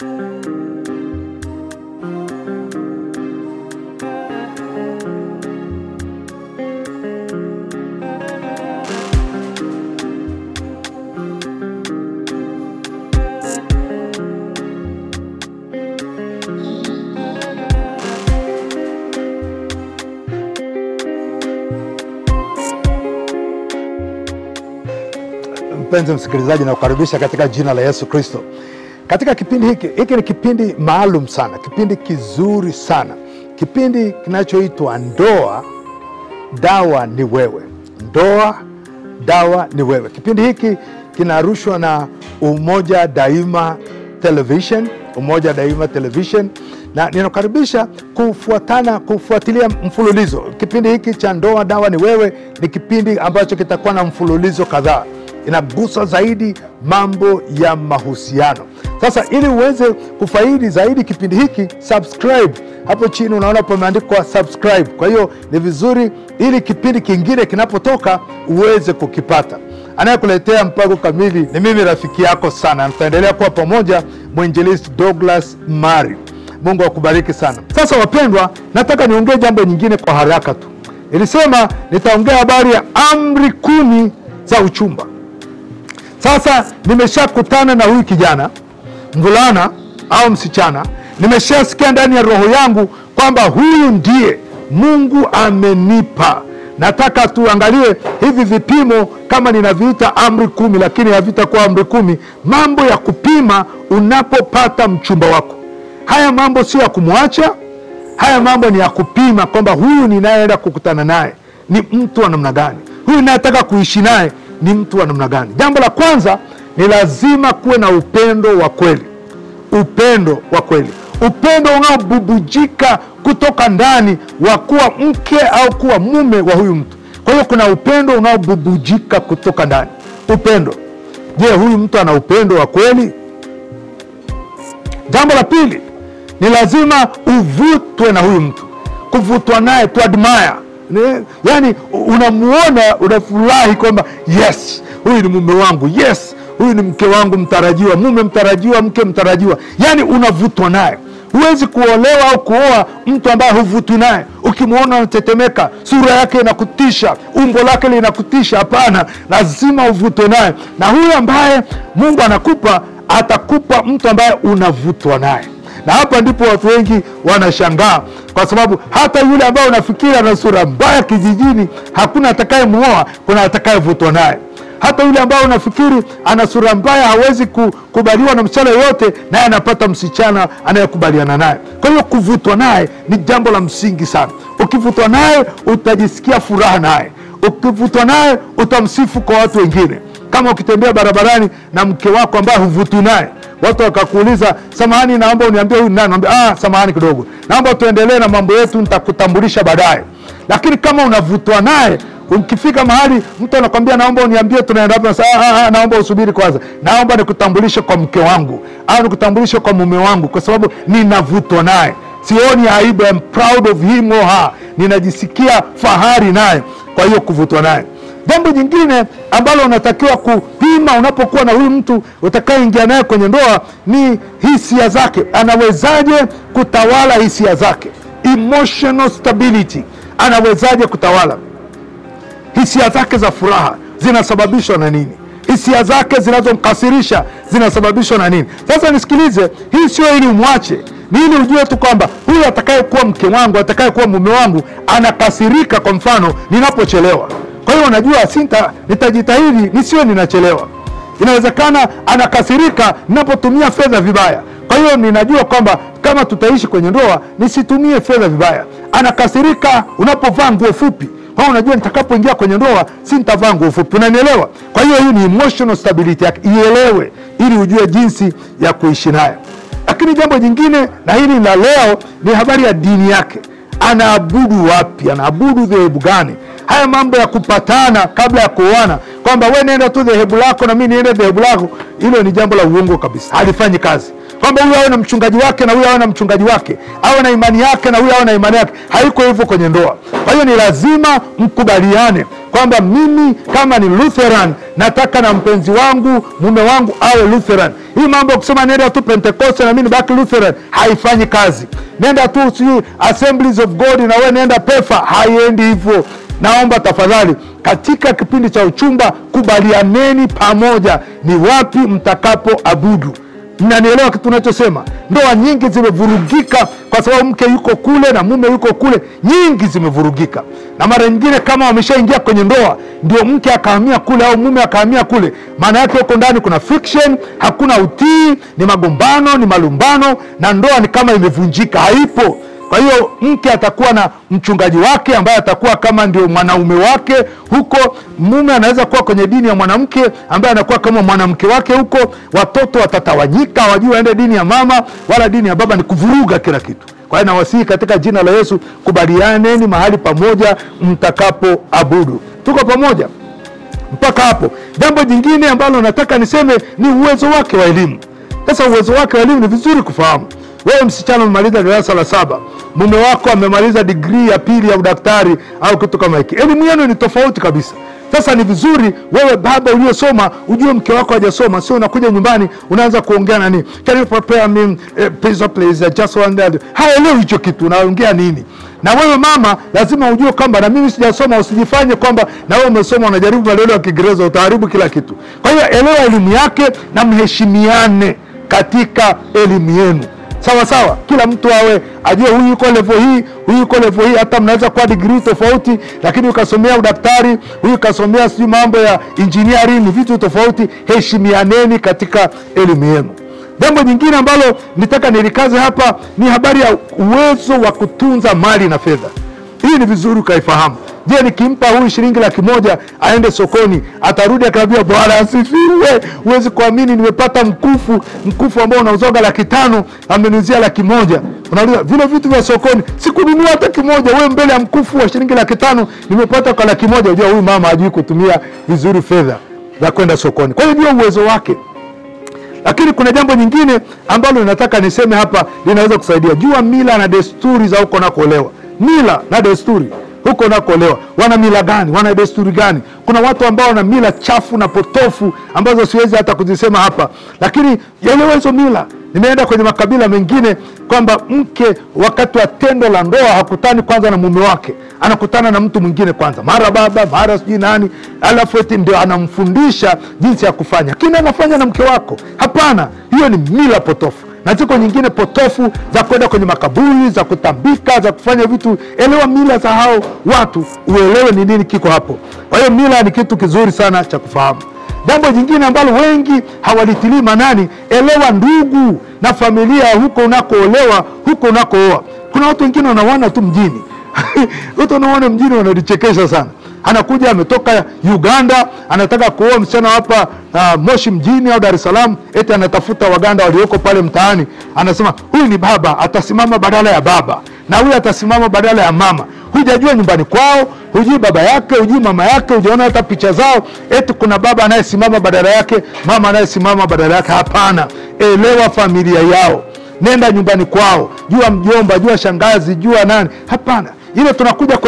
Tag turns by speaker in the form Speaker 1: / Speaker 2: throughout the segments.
Speaker 1: Mpenzi msikilizaji, na kukaribisha katika jina la Yesu Kristo. Katika kipindi hiki ni kipindi maalum sana, kipindi kizuri sana, kipindi kinachoitwa Ndoa Dawa ni Wewe. Ndoa Dawa ni Wewe. Kipindi hiki kinarushwa na Umoja Daima Television, Umoja Daima Television, na ninakaribisha kufuatilia mfululizo. Kipindi hiki cha Ndoa Dawa ni Wewe ni kipindi ambacho kitakuwa na mfululizo kadhaa. Inagusa zaidi mambo ya mahusiano. Sasa ili uweze kufaidi zaidi kipindi hiki, subscribe. Hapo chini unaona pameandikwa subscribe. Kwa hiyo ni vizuri ili kipindi kingine kinapotoka uweze kukipata. Anayekuletea mpango kamili ni mimi, rafiki yako sana. Tutaendelea kuwa pamoja, Mwinjilisti Douglas Mari. Mungu akubariki sana. Sasa wapendwa, nataka niongee jambo nyingine kwa haraka tu. Nilisema nitaongea habari ya amri 10 za uchumba. Sasa nimeshakutana na huyu kijana, mvulana au msichana. Nimeshasikia ndani ya roho yangu kwamba huyu ndiye Mungu amenipa. Nataka tuangalie hivi vipimo, kama ninaviita amri 10, lakini havitakuwa amri 10. Mambo ya kupima unapopata mchumba wako. Haya mambo sio ya kumwacha. Haya mambo ni ya kupima kwamba huyu ninayeenda kukutana naye ni mtu wa namna gani. Huyu ninayetaka kuishi naye ni mtu wa namna gani. Jambo la kwanza ni lazima kuwe na upendo wa kweli. Upendo wa kweli. Upendo unaobubujika kutoka ndani wa kuwa mke au kuwa mume wa huyu mtu. Kwa hiyo kuna upendo unaobubujika kutoka ndani. Upendo. Je, huyu mtu ana upendo wa kweli? Jambo la pili ni lazima uvutwe na huyu mtu. Kuvutwa naye, to admire. Yani unamuona, unafurahi kwamba yes, huyu ni mume wangu, yes, huyu ni mke wangu mtarajiwa, mume mtarajiwa, mke mtarajiwa. Yani unavutwa naye. Huwezi kuolewa au kuoa mtu ambaye huvutwi naye. Ukimuona unatetemeka, sura yake inakutisha, umbo lake linakutisha. Hapana, lazima uvutwe naye. Na huyu ambaye Mungu anakupa, atakupa mtu ambaye unavutwa naye. Na hapa ndipo watu wengi wanashangaa, kwa sababu hata yule ambaye unafikiri ana sura mbaya kijijini, hakuna atakayemuoa, kuna atakayevutwa naye. Hata yule ambaye unafikiri ana sura mbaya, hawezi kukubaliwa na msichana yote, naye anapata msichana anayekubaliana naye. Kwa hiyo kuvutwa naye ni jambo la msingi sana. Ukivutwa naye utajisikia furaha naye. Ukivutwa naye utamsifu kwa watu wengine. Kama ukitembea barabarani na mke wako ambaye huvutwi naye, watu wakakuuliza, samahani, naomba uniambie huyu nani? Naambia, samahani kidogo, naomba tuendelee na mambo yetu, nitakutambulisha baadaye. Lakini kama unavutwa naye, ukifika mahali mtu anakuambia, naomba uniambie tunaenda wapi, sasa naomba usubiri kwanza, naomba nikutambulishe kwa mke wangu au nikutambulishe kwa mume wangu, kwa sababu ninavutwa naye. Sioni aibu, I'm proud of him or her. Ninajisikia fahari naye. Kwa hiyo kuvutwa naye. Jambo jingine ambalo unatakiwa kupima unapokuwa na huyu mtu utakayeingia naye kwenye ndoa ni hisia zake. Anawezaje kutawala hisia zake? Emotional stability. Anawezaje kutawala hisia zake za furaha? Zinasababishwa na nini? Hisia zake zinazomkasirisha zinasababishwa na nini? Sasa nisikilize, hii sio ili umwache, ni ili ujue tu kwamba huyu atakayekuwa mke wangu, atakayekuwa mume wangu, anakasirika kwa mfano ninapochelewa. Kwa hiyo unajua, nitajitahidi nisiwe ninachelewa. Inawezekana anakasirika ninapotumia fedha vibaya. Kwa hiyo ninajua kwamba kama tutaishi kwenye ndoa, nisitumie fedha vibaya. Anakasirika unapovaa nguo fupi. Kwa hiyo unajua, nitakapoingia kwenye ndoa sitavaa nguo fupi. Unanielewa? Kwa hiyo hii ni emotional stability yake. Ielewe ili ujue jinsi ya kuishi naye. Lakini jambo jingine, na hili la leo, ni habari ya dini yake. Anaabudu wapi? Anaabudu dhehebu gani? Haya mambo ya kupatana kabla ya kuoana, kwamba wewe nenda tu dhehebu lako na mimi niende dhehebu lako, hilo ni jambo la uongo kabisa. Halifanyi kazi. Kwamba huyu awe na mchungaji wake na huyu awe na mchungaji wake, awe na imani yake na huyu awe na imani yake, haiko hivyo kwenye ndoa. Kwa hiyo ni lazima mkubaliane kwamba mimi kama ni Lutheran nataka na mpenzi wangu, mume wangu awe Lutheran. Hii mambo kusema nenda tu Pentecost na mimi baki Lutheran haifanyi kazi. Nenda tu Assemblies of God na wewe nenda PEFA, haiendi hivyo. Naomba tafadhali katika kipindi cha uchumba kubalianeni pamoja ni wapi mtakapo abudu. Mnanielewa kitu tunachosema? Ndoa nyingi zimevurugika kwa sababu mke yuko kule na mume yuko kule, nyingi zimevurugika. Na mara nyingine kama wameshaingia kwenye ndoa ndio mke akahamia kule au mume akahamia kule, maana yake huko ndani kuna friction, hakuna utii, ni magombano, ni malumbano, na ndoa ni kama imevunjika, haipo. Kwa hiyo mke atakuwa na mchungaji wake ambaye atakuwa kama ndio mwanaume wake huko. Mume anaweza kuwa kwenye dini ya mwanamke ambaye anakuwa kama mwanamke wake huko. Watoto watatawanyika, wajua waende dini ya mama wala dini ya baba, ni kuvuruga kila kitu. Kwa hiyo nawasihi katika jina la Yesu, kubalianeni mahali pamoja mtakapo abudu. Tuko pamoja mpaka hapo? Jambo jingine ambalo nataka niseme ni uwezo wake wa elimu. Sasa uwezo wake wa elimu ni vizuri kufahamu. Wewe msichana umemaliza darasa la 7, mume wako amemaliza degree ya 2 ya udaktari au kitu kama hiki, elimu yenu ni tofauti kabisa. Sasa ni vizuri wewe baba uliyosoma ujue mke wako hajasoma, sio unakuja nyumbani unaanza kuongea nani, can you prepare me pizza please, I just want that. Haelewi hicho kitu unaongea nini. Na wewe mama lazima ujue kwamba na mimi sijasoma, usijifanye kwamba na wewe umesoma unajaribu maneno ya Kiingereza, utaharibu kila kitu. Kwa hiyo elewa elimu yake na mheshimiane katika elimu yenu. Sawa sawa, kila mtu awe ajue huyu yuko level hii, huyu yuko level hii. Hata mnaweza kuwa degree tofauti, lakini ukasomea udaktari, huyu kasomea sijui mambo ya engineering, ni vitu tofauti. Heshimianeni katika elimu yenu. Jambo jingine ambalo nitaka nilikaze hapa ni habari ya uwezo wa kutunza mali na fedha. Hii ni vizuri ukaifahamu. Je, nikimpa huyu shilingi 100,000 aende sokoni, atarudi akamwambia Bwana asifiwe, huwezi kuamini nimepata mkufu ambao unauzoga 500, amenuzia 100,000. Unauliza vile vitu vya sokoni, sikununua hata kimoja, wewe mbele ya mkufu wa shilingi 500 nimepata kwa 100,000. Unajua huyu mama hajui kutumia vizuri fedha za kwenda sokoni. Kwa hiyo ndio uwezo wake. Lakini kuna jambo nyingine ambalo nataka niseme hapa linaweza kusaidia. Jua mila na desturi za huko nakolewa. Mila na desturi huko nakolewa, wana mila gani, wana desturi gani? Kuna watu ambao wana mila chafu na potofu ambazo siwezi hata kuzisema hapa, lakini elewa hizo mila. Nimeenda kwenye makabila mengine kwamba mke wakati wa tendo la ndoa hakutani kwanza na mume wake, anakutana na mtu mwingine kwanza, mara baba, mara sijui nani, alafu eti ndio anamfundisha jinsi ya kufanya. Kina anafanya na mke wako? Hapana, hiyo ni mila potofu. Na ziko nyingine potofu za kwenda kwenye makaburi, za kutambika, za kufanya vitu. Elewa mila za hao watu, uelewe ni nini kiko hapo. Kwa hiyo mila ni kitu kizuri sana cha kufahamu. Jambo jingine ambalo wengi hawalitilii maanani, elewa ndugu na familia huko unakoolewa, huko unakooa. Kuna watu wengine wanaoana tu mjini. Watu wanaoana mjini wanalichekesha sana. Anakuja ametoka Uganda, anataka kuoa msichana hapa Moshi mjini au Dar es Salaam, eti anatafuta Waganda walioko pale mtaani. Anasema huyu ni baba, atasimama badala ya baba, na huyu atasimama badala ya mama. Hujajua nyumbani kwao, hujui baba yake, hujui mama yake, hujaona hata picha zao. Eti kuna baba anayesimama badala yake, mama anayesimama badala yake. Hapana, elewa familia yao. Nenda nyumbani kwao, jua mjomba, jua shangazi, jua nani. Hapana, ile tunakuja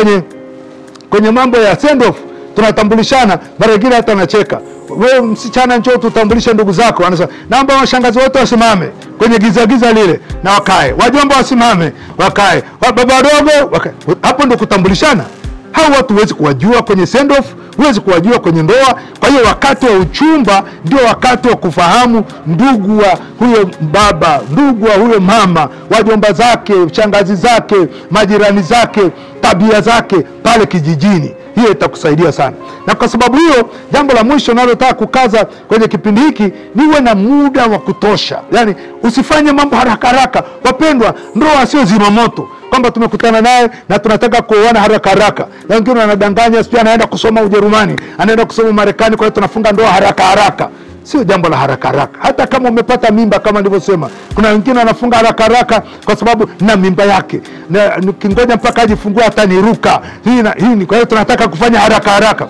Speaker 1: kwenye mambo ya send off, tunatambulishana, mara nyingine hata anacheka. Wewe msichana njoo tutambulishe ndugu zako. Anasema naomba washangazi wote wasimame kwenye giza lile na wakae. Wajomba wasimame, wakae. Baba wadogo, wakae. Hapo ndio kutambulishana. Hao watu huwezi kuwajua kwenye send off, huwezi kuwajua kwenye ndoa. Kwa hiyo wakati wa uchumba ndio wakati wa kufahamu ndugu wa huyo baba, ndugu wa huyo mama, wajomba zake, shangazi zake, majirani zake, tabia zake pale kijijini. Hiyo itakusaidia sana. Na kwa sababu hiyo, jambo la mwisho nalotaka kukaza kwenye kipindi hiki, niwe na muda wa kutosha. Yaani usifanye mambo haraka haraka. Wapendwa, ndoa sio zimamoto kwamba tumekutana naye na tunataka kuoana haraka haraka. Na wengine wanadanganya, sio anaenda kusoma Ujerumani, anaenda kusoma Marekani, kwa hiyo tunafunga ndoa haraka haraka. Sio jambo la haraka haraka. Hata kama umepata mimba, kama nilivyosema, kuna wengine wanafunga haraka haraka kwa sababu na mimba yake, na kingoja mpaka ajifungue hata niruka. Hii kwa hiyo tunataka kufanya haraka haraka.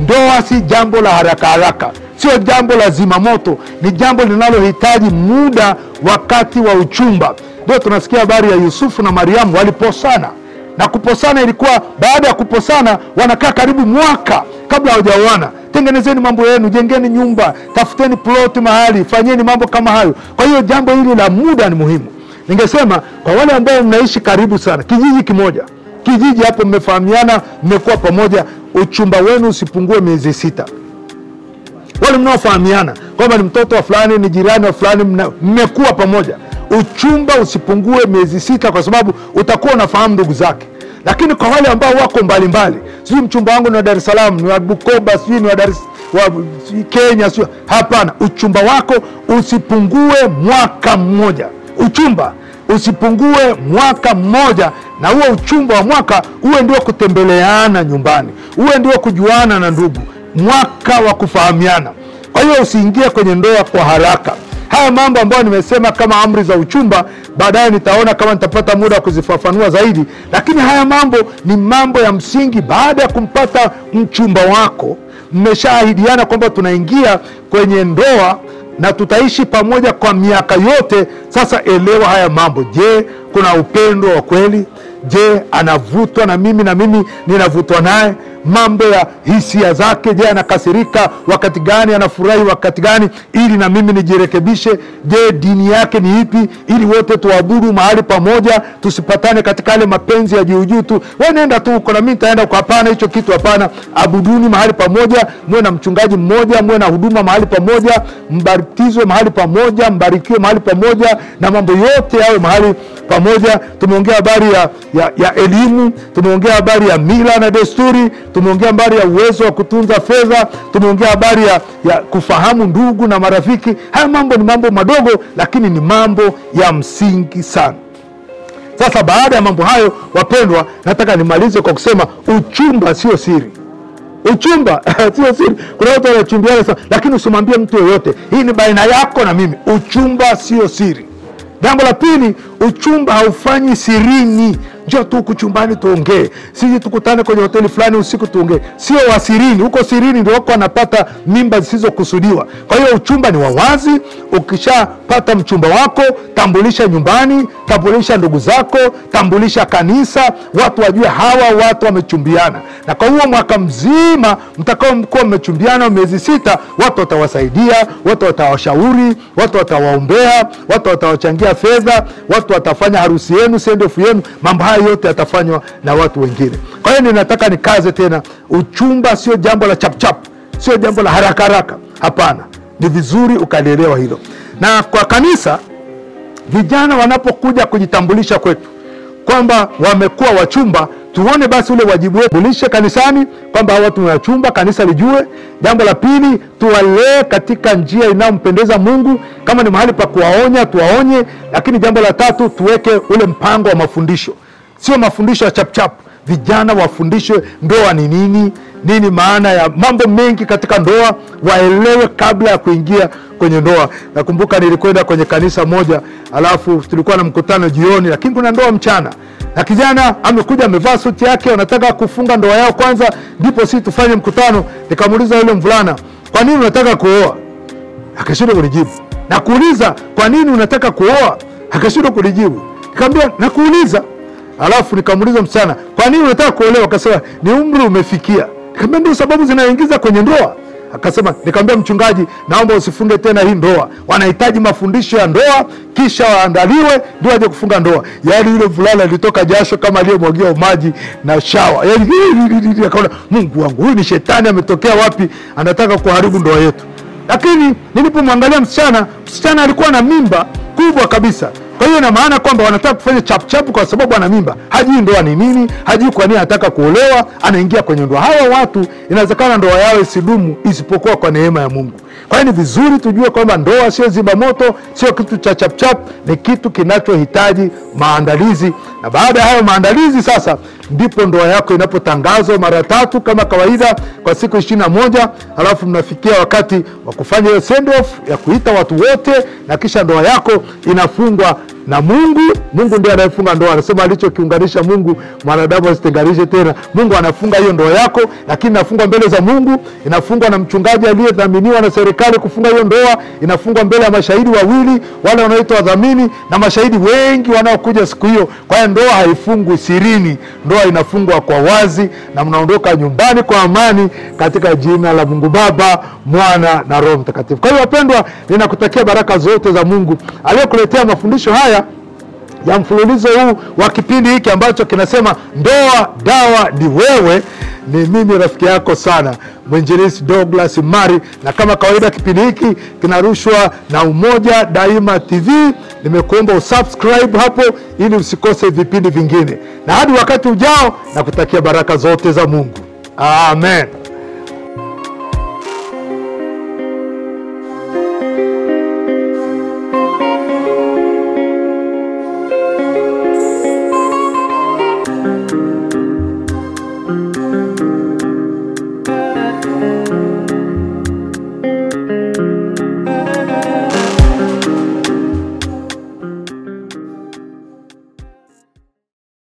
Speaker 1: Ndoa si jambo la haraka haraka. Sio jambo la zimamoto, ni jambo linalohitaji muda wakati wa uchumba. Ndio tunasikia habari ya Yusufu na Mariamu waliposana. Na kuposana ilikuwa, baada ya kuposana wanakaa karibu mwaka kabla hawajaoana. Tengenezeni mambo yenu, jengeni nyumba, tafuteni plot mahali, fanyeni mambo kama hayo. Kwa hiyo jambo hili la muda ni muhimu. Ningesema kwa wale ambao mnaishi karibu sana, kijiji kimoja, kijiji hapo mmefahamiana, mmekuwa pamoja, uchumba wenu usipungue miezi 6. Wale mnaofahamiana kwamba ni mtoto wa fulani, ni jirani wa fulani, mmekuwa pamoja, uchumba usipungue miezi 6, kwa sababu utakuwa unafahamu ndugu zake. Lakini kwa wale ambao wako mbalimbali, sijui mchumba wangu ni wa Dar es Salaam, ni wa Bukoba, sijui ni wa Kenya, sijui, hapana. Uchumba wako usipungue mwaka mmoja. Uchumba usipungue mwaka mmoja, na huo uchumba wa mwaka uwe ndio kutembeleana nyumbani, uwe ndio kujuana na ndugu, mwaka wa kufahamiana. Kwa hiyo usiingie kwenye ndoa kwa haraka. Haya mambo ambayo nimesema kama amri za uchumba, baadaye nitaona kama nitapata muda kuzifafanua zaidi, lakini haya mambo ni mambo ya msingi. Baada ya kumpata mchumba wako, mmeshaahidiana kwamba tunaingia kwenye ndoa na tutaishi pamoja kwa miaka yote. Sasa elewa haya mambo. Je, kuna upendo wa kweli? Je, anavutwa na mimi ninavutwa naye? Mambo ya hisia zake, je, anakasirika wakati gani, anafurahi wakati gani, ili na mimi nijirekebishe? Je, dini yake ni ipi, ili wote tuabudu mahali pamoja, tusipatane katika yale mapenzi ya juu tu, wewe nenda tu huko na mimi nitaenda huko. Hapana, hicho kitu hapana. Abuduni mahali pamoja, mwe na mchungaji mmoja, mwe na huduma mahali pamoja, mbatizwe mahali pamoja, mbarikiwe mahali pamoja, na mambo yote yawe mahali pamoja. Tumeongea habari ya elimu, tumeongea habari ya mila na desturi, tumeongea habari ya uwezo wa kutunza fedha, tumeongea habari ya kufahamu ndugu na marafiki. Haya mambo ni mambo madogo, lakini ni mambo ya msingi sana. Sasa baada ya mambo hayo, wapendwa, nataka nimalize kwa kusema uchumba sio siri. Uchumba sio siri. Kuna watu wanachumbiana sana, lakini usimwambie mtu yoyote. Hii ni baina yako na mimi. Uchumba sio siri. Jambo la pili, uchumba haufanyi sirini. Njoo tu kuchumbani tuongee, siji tukutane kwenye hoteli fulani usiku tuongee. Sio wa sirini. Huko sirini ndio wako wanapata mimba zisizokusudiwa. Kwa hiyo uchumba ni wa wazi. Ukishapata mchumba wako, tambulisha nyumbani, tambulisha ndugu zako, tambulisha kanisa, watu wajue hawa watu wamechumbiana. Na kwa huo mwaka mzima mtakao mkuwa mmechumbiana miezi 6, watu watawasaidia, watu watawashauri, watu watawaombea, watu watawachangia fedha, watu watafanya harusi yenu, sendofu yenu. Mambo haya yote yatafanywa na watu wengine. Kwa hiyo ninataka nikaze tena, uchumba sio jambo la chap, sio jambo la haraka. Hapana, ni vizuri ukalielewa hilo. Na kwa kanisa, vijana wanapokuja kujitambulisha kwetu kwamba wamekuwa wachumba, tuone basi ule wajibu wetu, tulishe kanisani kwamba hawa watu ni wachumba, kanisa lijue. Jambo la pili, tuwalee katika njia inayompendeza Mungu. Kama ni mahali pa kuwaonya, tuwaonye. Lakini jambo la tatu, tuweke ule mpango wa mafundisho. Sio mafundisho ya chap. Vijana wafundishwe ndoa ni nini maana ya mambo mengi katika ndoa, waelewe kabla ya kuingia kwenye ndoa. Nakumbuka nilikwenda kwenye kanisa moja, alafu tulikuwa na mkutano jioni, lakini kuna ndoa mchana. Na kijana amekuja amevaa suti yake, anataka kufunga ndoa yao kwanza ndipo sisi tufanye mkutano. Nikamuuliza yule mvulana, "Kwa nini unataka kuoa?" Akashindwa kunijibu. Na kuuliza, "Kwa nini unataka kuoa?" Akashindwa kunijibu. Nikamwambia, "Nakuuliza." Alafu nikamuuliza msichana, "Kwa nini unataka kuolewa?" Akasema, "Ni umri umefikia." Nikamwambia, "Ndio sababu zinaingiza kwenye ndoa." Akasema, nikamwambia, "Mchungaji, naomba usifunge tena hii ndoa. Wanahitaji mafundisho ya ndoa, kisha waandaliwe ndio waje kufunga ndoa." Yaani yule fulana alitoka jasho kama aliyemwagiwa maji na shawa. Yaani akaona, "Mungu wangu, huyu ni shetani ametokea wapi? Anataka kuharibu ndoa yetu." Lakini nilipomwangalia msichana alikuwa na mimba kubwa kabisa. Kwa hiyo ina maana kwamba wanataka kufanya chap kwa sababu ana mimba. Hajui ndoa ni nini, hajui kwa nini anataka kuolewa, anaingia kwenye ndoa. Hawa watu inawezekana ndoa yao isidumu isipokuwa kwa neema ya Mungu. Kwa hiyo ni vizuri tujue kwamba ndoa sio zima moto, sio kitu cha chap, ni kitu kinachohitaji maandalizi. Na baada ya hayo maandalizi sasa ndipo ndoa yako inapotangazwa mara 3 kama kawaida kwa siku 21, alafu mnafikia wakati wa kufanya hiyo send off ya kuita watu wote, na kisha ndoa yako inafungwa na Mungu. Mungu ndiye anayefunga ndoa. Anasema alichokiunganisha Mungu mwanadamu asitenganishe tena. Mungu anafunga hiyo ndoa yako, lakini inafungwa mbele za Mungu, inafungwa na mchungaji aliyedhaminiwa na serikali kufunga hiyo ndoa, inafungwa mbele ya mashahidi wawili wale wanaoitwa wadhamini na mashahidi wengi wanaokuja siku hiyo. Kwa hiyo ndoa haifungwi sirini, ndoa inafungwa kwa wazi, na mnaondoka nyumbani kwa amani katika jina la Mungu Baba, Mwana na Roho Mtakatifu. Kwa hiyo wapendwa, ninakutakia baraka zote za Mungu aliyokuletea mafundisho haya ya mfululizo huu wa kipindi hiki ambacho kinasema ndoa dawa ni wewe. Ni mimi rafiki yako sana, Mwinjilisti Douglas Mari, na kama kawaida kipindi hiki kinarushwa na Umoja Daima TV. Nimekuomba usubscribe hapo ili usikose vipindi vingine, na hadi wakati ujao nakutakia baraka zote za Mungu. Amen.